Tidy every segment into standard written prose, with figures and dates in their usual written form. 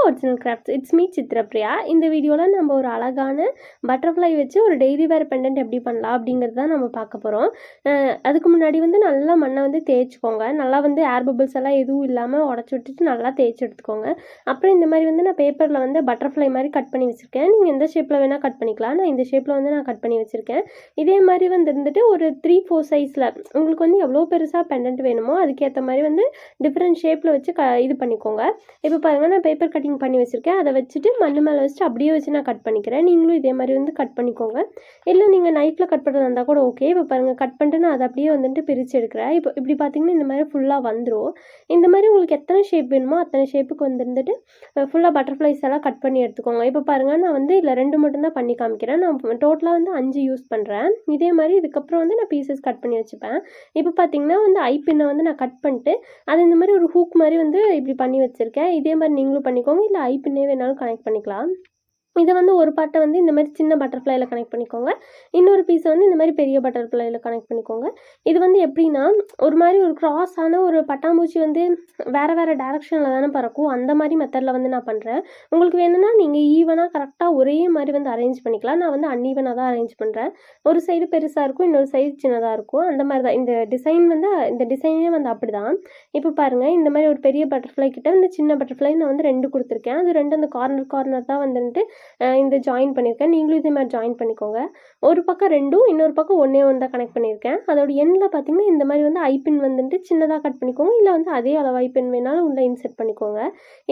Original crafts. It's me Chitrapriya. இந்த வீடியோவில் நம்ம ஒரு அழகான பட்டர்ஃப்ளை வச்சு ஒரு டெய்லி வேர் பெண்டன்ட் எப்படி பண்ணலாம் அப்படிங்கிறது தான் நம்ம பார்க்க போகிறோம். அதுக்கு முன்னாடி நல்லா மண்ணை தேய்ச்சிக்கோங்க. நல்லா ஏர் பபிள்ஸ் எல்லாம் எதுவும் இல்லாமல் உடச்சி விட்டுட்டு நல்லா தேய்ச்சி எடுத்துக்கோங்க. அப்புறம் இந்த மாதிரி நான் பேப்பரில் பட்டர்ஃப்ளை மாதிரி கட் பண்ணி வச்சுருக்கேன். நீங்கள் எந்த ஷேப்பில் வேணால் கட் பண்ணிக்கலாம். நான் இந்த ஷேப்பில் நான் கட் பண்ணி வச்சுருக்கேன். இதே மாதிரி இருந்துட்டு ஒரு 3-4 சைஸில் உங்களுக்கு எவ்வளோ பெருசாக பெண்டன்ட் வேணுமோ அதுக்கேற்ற மாதிரி டிஃப்ரெண்ட் ஷேப்பில் வச்சு இது பண்ணிக்கோங்க. இப்போ பாருங்கள், நான் பேப்பர் கட்டிங் பண்ணி வச்சுருக்கேன். அதை வச்சுட்டு மண் மேலே வச்சுட்டு அப்படியே வச்சு நான் கட் பண்ணிக்கிறேன். நீங்களும் இதே மாதிரி கட் பண்ணிக்கோங்க. இல்லை நீங்கள் நைஃப்பில் கட் பண்ணுறதா இருந்தால் கூட ஓகே. இப்போ பாருங்கள், கட் பண்ணிட்டு நான் அதை அப்படியே பிரித்து எடுக்கிறேன். இப்போ இப்படி பார்த்தீங்கன்னா இந்த மாதிரி ஃபுல்லாக வந்துடும். இந்த மாதிரி உங்களுக்கு எத்தனை ஷேப் வேணுமோ அத்தனை ஷேப்புக்கு வந்துட்டு ஃபுல்லாக பட்டர்ஃப்ளைஸ் எல்லாம் கட் பண்ணி எடுத்துக்கோங்க. இப்போ பாருங்கள், நான் இல்லை 2 மட்டும்தான் பண்ணி காமிக்கிறேன். நான் டோட்டலாக 5 யூஸ் பண்ணுறேன். இதே மாதிரி இதுக்கப்புறம் நான் பீசஸ் கட் பண்ணி வச்சுப்பேன். இப்போ பார்த்தீங்கன்னா ஐப்பின்னை நான் கட் பண்ணிட்டு அது இந்த மாதிரி ஒரு ஹூக் மாதிரி இப்படி பண்ணி வச்சுருக்கேன். இதே மாதிரி நீங்களும் பண்ணிக்கோங்க. இல்லை ஐப்பின்னே வேணாலும் கனெக்ட் பண்ணிக்கலாம். இதை ஒரு பார்ட்டை இந்த மாதிரி சின்ன பட்டர்ஃப்ளைல கனெக்ட் பண்ணிக்கோங்க. இன்னொரு பீஸை இந்த மாதிரி பெரிய பட்டர்ஃப்ளைல கனெக்ட் பண்ணிக்கோங்க. இது எப்படின்னா ஒரு மாதிரி ஒரு கிராஸான ஒரு பட்டாம்பூச்சி வேறு வேறு டேரக்ஷனில் தானே பறக்கும். அந்த மாதிரி மெத்தடில் நான் பண்ணுறேன். உங்களுக்கு வேணும்னா நீங்கள் ஈவனாக கரெக்டாக ஒரே மாதிரி அரேஞ்ச் பண்ணிக்கலாம். நான் அன்ஈவனாக தான் அரேஞ்ச் பண்ணுறேன். ஒரு சைடு பெருசாக இருக்கும், இன்னொரு சைடு சின்னதாக இருக்கும். அந்த மாதிரி தான் இந்த டிசைன் இந்த டிசைனே அப்படி தான். இப்போ பாருங்கள், இந்த மாதிரி ஒரு பெரிய பட்டர்ஃப்ளை கிட்ட இந்த சின்ன பட்டர்ஃப்ளை நான் 2 கொடுத்துருக்கேன். அது 2 அந்த கார்னர் தான் இந்த ஜாயின் பண்ணியிருக்கேன். நீங்களும் இதே மாதிரி ஜாயின் பண்ணிக்கோங்க. ஒரு பக்கம் 2ம் இன்னொரு பக்கம் 1 தான் கனெக்ட் பண்ணியிருக்கேன். அதோட எண்ணில் பார்த்தீங்கன்னா இந்த மாதிரி ஐபின் சின்னதாக கட் பண்ணிக்கோங்க. இல்லை அதே அளவு ஐபின் வேணாலும் உள்ளே இன்செர்ட் பண்ணிக்கோங்க.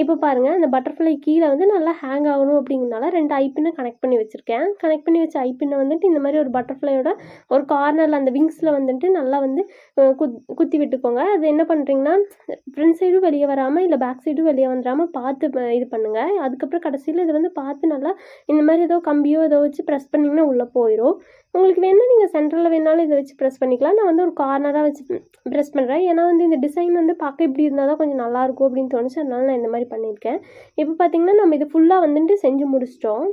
இப்போ பாருங்கள், அந்த பட்டர்ஃப்ளை கீழே நல்லா ஹேங் ஆகணும் அப்படிங்கிறனால 2 ஐபினை கனெக்ட் பண்ணி வச்சுருக்கேன். கனெக்ட் பண்ணி வச்ச ஐபினை இந்த மாதிரி ஒரு பட்டர்ஃப்ளையோட ஒரு கார்னரில் அந்த விங்ஸில் நல்லா குத்தி விட்டுக்கோங்க. அது என்ன பண்ணுறீங்கன்னா ஃப்ரண்ட் சைடும் வெளியே வராமல் இல்லை பேக் சைடும் வெளியே வந்துடாமல் பார்த்து இது பண்ணுங்கள். அதுக்கப்புறம் கடைசியில் இது பார்த்து நல்லா இந்த மாதிரி ஏதோ கம்பியோ ஏதோ வச்சு ப்ரெஸ் பண்ணிங்கன்னா உள்ளே போயிடும். உங்களுக்கு வேணால் நீங்கள் சென்டரில் வேணாலும் இதை வச்சு ப்ரெஸ் பண்ணிக்கலாம். நான் ஒரு கார்னராக வச்சு ப்ரெஸ் பண்ணுறேன். ஏன்னா இந்த டிசைன் பார்க்க இப்படி இருந்தால் தான் கொஞ்சம் நல்லாயிருக்கும் அப்படின்னு தோணுச்சு. அதனால நான் இந்த மாதிரி பண்ணியிருக்கேன். இப்போ பார்த்தீங்கன்னா நம்ம இது ஃபுல்லாக செஞ்சு முடிச்சிட்டோம்.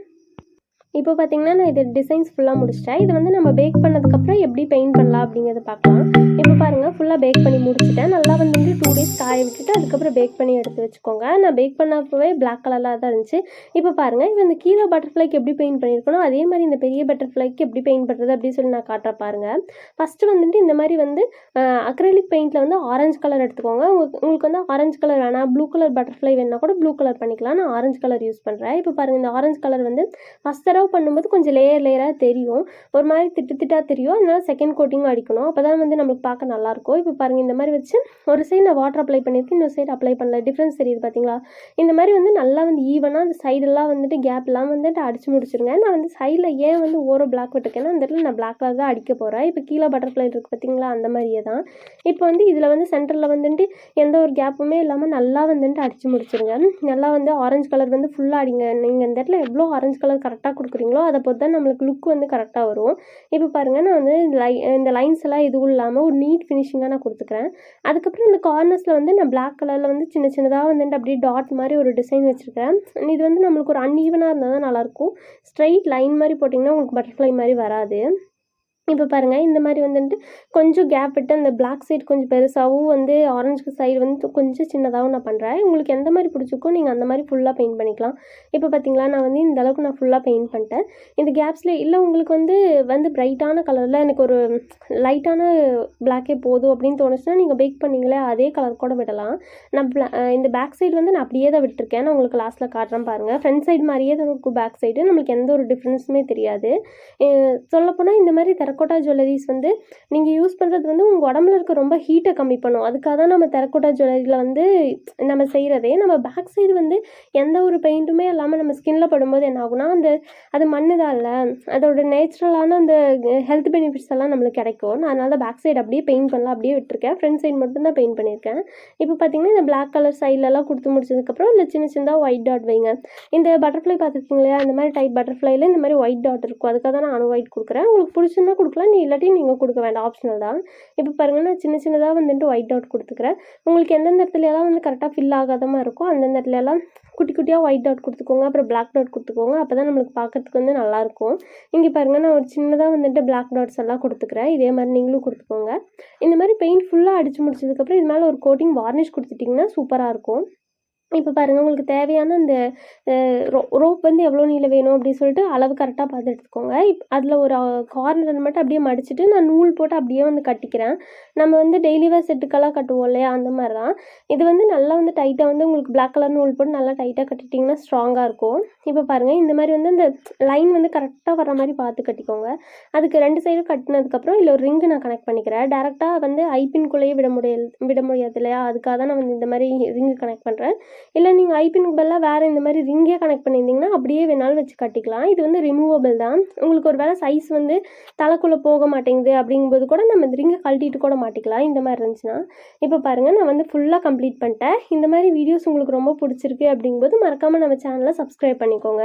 இப்போ பார்த்தீங்கன்னா நான் இது டிசைன்ஸ் ஃபுல்லாக முடிச்சிட்டேன். இது நம்ம பேக் பண்ணதுக்கப்புறம் எப்படி பெயிண்ட் பண்ணலாம் அப்படிங்கிறத பார்க்கலாம். இப்போ பாருங்கள், ஃபுல்லாக பேக் பண்ணி முடிச்சிட்டேன். நல்லா 2 டேஸ் காய விட்டுட்டு அதுக்கப்புறம் பேக் பண்ணி எடுத்து வச்சுக்கோங்க. நான் பேக் பண்ணப்பவே பிளாக் கலரில் தான் இருந்துச்சு. இப்போ பாருங்கள், இந்த கீழே பட்டர்ஃப்ளைக்கு எப்படி பெயிண்ட் பண்ணியிருக்கணும் அதே மாதிரி இந்த பெரிய பட்டர்ஃப்ளைக்கு எப்படி பெயிண்ட் பண்ணுறது அப்படின்னு சொல்லி நான் காட்டுறேன் பாருங்கள். ஃபஸ்ட்டு இந்த மாதிரி அக்ரிலிக் பெயிண்டில் ஆரஞ்சு கலர் எடுத்துக்கோங்க. உங்களுக்கு ஆரஞ்சு கலர் வேணாம், ப்ளூ கலர் பட்டர்ஃப்ளை வேணால் கூட ப்ளூ கலர் பண்ணிக்கலாம். நான் ஆரஞ்சு கலர் யூஸ் பண்ணுறேன். இப்போ பாருங்கள், இந்த ஆரஞ்சு கலர் ஃபஸ்ட் பண்ணும்போது கொஞ்சம் லேயராக தெரியும், ஒரு மாதிரி திட்டாக தெரியும். அதனால செகண்ட் கோட்டிங்கும் அடிக்கணும். அப்போ தான் நம்மளுக்கு பார்க்க நல்லாயிருக்கும். இப்போ பாருங்கள், இந்த மாதிரி வச்சு ஒரு சைடு நான் வாட்டர் அப்ளை பண்ணியிருக்கேன், இன்னொரு சைடு அப்ளை பண்ணல. டிஃப்ரென்ஸ் தெரியுது பார்த்தீங்களா? இந்த மாதிரி நல்லா ஈவனாக அந்த சைடெல்லாம் கேப்லாம் அடிச்சு முடிச்சிருங்க. நான் சைடில் ஏன் ஓரோ பிளாக் விட்டுருக்கேன்னா அந்த இடத்துல நான் பிளாக் கலர் தான் அடிக்க போகிறேன். இப்போ கீழே பட்டர்ஃப்ளை இருக்குது பார்த்தீங்களா? அந்த மாதிரியே தான். இப்போ இதில் சென்டரில் எந்த ஒரு கேப்புமே இல்லாமல் நல்லா அடிச்சு முடிச்சிருங்க. நல்லா ஆரஞ்சு கலர் ஃபுல்லாக அடிங்க. நீங்கள் இந்த இடத்துல எவ்வளோ ஆரஞ்சு கலர் கரெக்டாக கொடுக்குறீங்களோ அதை பொறுத்து தான் நம்மளுக்கு லுக் கரெக்டாக வரும். இப்போ பாருங்கள், நான் இந்த லைன்ஸ் எல்லாம் எதுவும் இல்லாமல் ஒரு நீட் ஃபினிஷிங்காக நான் கொடுத்துக்கிறேன். அதுக்கப்புறம் இந்த கார்னர்ஸில் நான் பிளாக் கலரில் சின்ன சின்னதாக அப்படியே டாட் மாதிரி ஒரு டிசைன் வச்சுருக்கேன். இது நம்மளுக்கு ஒரு அன்ஈவனாக இருந்தால் தான் நல்லாயிருக்கும். ஸ்ட்ரைட் லைன் மாதிரி போட்டிங்கன்னா உங்களுக்கு பட்டர்ஃப்ளை மாதிரி வராது. இப்போ பாருங்கள், இந்த மாதிரி கொஞ்சம் கேப் விட்டு அந்த பிளாக் சைடு கொஞ்சம் பெருசாகவும் ஆரஞ்சு சைடு கொஞ்சம் சின்னதாகவும் நான் பண்ணுறேன். உங்களுக்கு எந்த மாதிரி பிடிச்சிருக்கோ நீங்கள் அந்த மாதிரி ஃபுல்லாக பெயிண்ட் பண்ணிக்கலாம். இப்போ பார்த்தீங்களா, நான் இந்த அளவுக்கு நான் ஃபுல்லாக பெயிண்ட் பண்ணிட்டேன். இந்த கேப்ஸில் இல்லை உங்களுக்கு பிரைட்டான கலரில் எனக்கு ஒரு லைட்டான பிளாக்கே போதும் அப்படின்னு தோணுச்சுன்னா நீங்கள் பேக் பண்ணிங்களே அதே கலர் கூட விடலாம். நான் இந்த பேக் சைடு நான் அப்படியே தான் விட்டுருக்கேன். நான் உங்களுக்கு லாஸ்ட்டில் காட்டுறேன் பாருங்கள். ஃப்ரண்ட் சைடு மாதிரியே தான் இருக்கும் பேக் சைடு. நம்மளுக்கு எந்த ஒரு டிஃப்ரென்ஸுமே தெரியாது. சொல்லப்போனால் இந்த மாதிரி டெரகோட்டா ஜுவல்லரிஸ் நீங்கள் யூஸ் பண்ணுறது உங்கள் உடம்புல இருக்க ரொம்ப ஹீட்டை கம்மி பண்ணும். அதுக்காக தான் நம்ம டெரகோட்டா ஜுவல்லரியில் நம்ம செய்கிறதே. நம்ம பேக் சைடு எந்த ஒரு பெயிண்ட்டுமே இல்லாமல் நம்ம ஸ்கின்ல படும்போது என்ன ஆகுனா அது மண்ணு தான் இல்லை, அதோட நேச்சுரலான அந்த ஹெல்த் பெனிஃபிட்ஸ் எல்லாம் நம்மளுக்கு கிடைக்கும். நான் அதனால தான் பேக் சைடு அப்படியே பெயிண்ட் பண்ணலாம் அப்படியே விட்டுருக்கேன். ஃப்ரண்ட் சைடு மட்டும் தான் பெயிண்ட் பண்ணியிருக்கேன். இப்போ பார்த்தீங்கன்னா இந்த பிளாக் கலர் சைட்லலாம் கொடுத்து முடிச்சதுக்கப்புறம் இல்லை சின்ன சின்னதாக ஒயிட் டாட் வைங்க. இந்த பட்டர்ஃப்ளை பார்த்துருக்கீங்க இல்லையா? இந்த மாதிரி டைப் பட்டர்ஃப்ளைல இந்த மாதிரி ஒயிட் டாட் இருக்கும். அதுக்காக தான் நான் ஒயிட் கொடுக்குறேன். உங்களுக்கு பிடிச்சிருந்தா கொடுக்கலாம், இல்லாட்டி நீங்கள் கொடுக்க வேண்டாம், ஆப்ஷனல் தான். இப்போ பாருங்கள், நான் சின்ன சின்னதாக ஒயிட் டாட் கொடுத்துக்கிறேன். உங்களுக்கு எந்தெந்த இடத்துலலாம் கரெக்டாக ஃபில் ஆகாத மாதிரி இருக்கும் அந்தந்த இடத்துலலாம் குட்டி குட்டியாக ஒயிட் டாட் கொடுத்துக்கோங்க. அப்புறம் பிளாக் டாட் கொடுத்துக்கோங்க. அப்போ தான் நம்மளுக்கு பார்க்கறதுக்கு நல்லாயிருக்கும். இங்கே பாருங்கள், நான் ஒரு சின்னதாக பிளாக் டாட்ஸ் எல்லாம் கொடுத்துக்கிறேன். இதே மாதிரி நீங்களும் கொடுத்துக்கோங்க. இந்த மாதிரி பெயிண்ட் ஃபுல்லாக அடித்து முடிச்சதுக்கப்புறம் இது மேலே ஒரு கோட்டிங் வார்னிஷ் கொடுத்துட்டிங்கன்னா சூப்பராக இருக்கும். இப்போ பாருங்கள், உங்களுக்கு தேவையான அந்த ரோப் வந்து எவ்வளோ நீளம் வேணும் அப்படின்னு சொல்லிட்டு அளவு கரெக்டாக பார்த்து எடுத்துக்கோங்க. அதில் ஒரு கார்னர் மட்டும் அப்படியே மடிச்சுட்டு நான் நூல் போட்டு அப்படியே வந்து கட்டிக்கிறேன். நம்ம வந்து டெய்லி வேர் செட்டுக்கெல்லாம் கட்டுவோம் இல்லையா, அந்த மாதிரி தான். இது வந்து நல்லா வந்து டைட்டாக வந்து உங்களுக்கு பிளாக் கலர் நூல் போட்டு நல்லா டைட்டாக கட்டிட்டிங்கன்னா ஸ்ட்ராங்காக இருக்கும். இப்போ பாருங்கள், இந்த மாதிரி வந்து இந்த லைன் வந்து கரெக்டாக வர மாதிரி பார்த்து கட்டிக்கோங்க. அதுக்கு 2 சைடும் கட்டினதுக்கப்புறம் இல்லை ஒரு ரிங்கு நான் கனெக்ட் பண்ணிக்கிறேன். டேரெக்டாக வந்து ஐபின்குள்ளேயே விட முடியாது இல்லையா, அதுக்காக தான் நான் வந்து இந்த மாதிரி ரிங்கு கனெக்ட் பண்ணுறேன். இல்லை நீங்கள் ஐபினுக்கு பதிலாக வேறு இந்த மாதிரி ரிங்கே கனெக்ட் பண்ணியிருந்தீங்கன்னா அப்படியே வேணாலும் வச்சு கட்டிக்கலாம். இது வந்து ரிமூவபிள் தான். உங்களுக்கு ஒரு வேளை சைஸ் வந்து தலைக்குள்ளே போக மாட்டேங்குது அப்படிங்கும்போது கூட நம்ம இந்த ரிங்கை கழட்டிட்டு கூட மாட்டிக்கலாம், இந்த மாதிரி இருந்துச்சுன்னா. இப்போ பாருங்கள், நான் வந்து ஃபுல்லாக கம்ப்ளீட் பண்ணிட்டேன். இந்த மாதிரி வீடியோஸ் உங்களுக்கு ரொம்ப பிடிச்சிருக்கு அப்படிங்கும்போது மறக்காமல் நம்ம சேனலை சப்ஸ்கிரைப் பண்ணிக்கோங்க.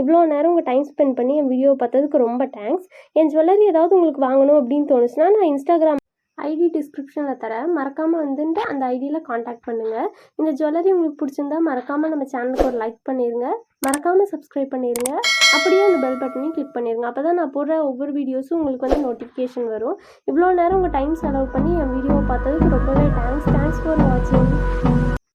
இவ்வளோ நேரம் உங்கள் டைம் ஸ்பெண்ட் பண்ணி என் வீடியோ பார்த்ததுக்கு ரொம்ப தேங்க்ஸ். என் ஜுவல்லரி ஏதாவது உங்களுக்கு வாங்கணும் அப்படின்னு தோணுச்சுன்னா நான் இன்ஸ்டாகிராம் ஐடி டிஸ்கிரிப்ஷனில் தரேன். மறக்காமல் வந்துட்டு அந்த ஐடியில் காண்டாக்ட் பண்ணுங்கள். இந்த ஜுவல்லரி உங்களுக்கு பிடிச்சிருந்தா மறக்காமல் நம்ம சேனலுக்கு ஒரு லைக் பண்ணிடுங்க. மறக்காமல் சப்ஸ்கிரைப் பண்ணிடுங்க. அப்படியே அந்த பெல் பட்டனையும் கிளிக் பண்ணிடுங்க. அப்போ தான் நான் போடுற ஒவ்வொரு வீடியோஸும் உங்களுக்கு வந்து நோட்டிஃபிகேஷன் வரும். இவ்வளோ நேரம் உங்கள் டைம் செலவு பண்ணி என் வீடியோவை பார்த்ததுக்கு ரொம்பவே தேங்க்ஸ் ஃபார் வாட்சிங்.